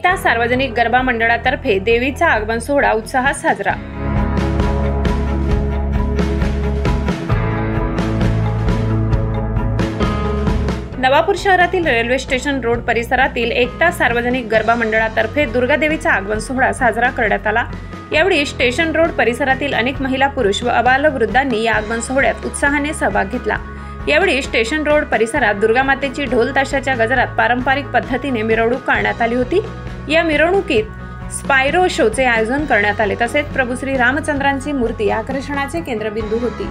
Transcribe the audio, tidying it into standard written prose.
एकता सार्वजनिक गरबा मंडळातर्फे देवीचा आगमन सोहळा उत्साहात साजरा। नवापूर शहरातील रेल्वे स्टेशन रोड परिसरातील एकता सार्वजनिक गरबा मंडळातर्फे दुर्गादेवीचा आगमन सोहळा साजरा करण्यात आला। यावेळी स्टेशन रोड परिसरातील अनेक महिला, पुरुष व अबालवृद्धांनी या आगमन सोहळ्यात उत्साहाने सहभाग घेतला। यावेळी स्टेशन रोड परिसरात दुर्गा मातेची ढोल ताशाच्या गजरात पारंपरिक पद्धतीने मिरवणूक काढण्यात आली होती। या मिरवणुकीत स्पायरो शोचे आयोजन करण्यात आले, तसेच प्रभू श्री रामचंद्रांची मूर्ती आकर्षणाचे केंद्रबिंदू होती।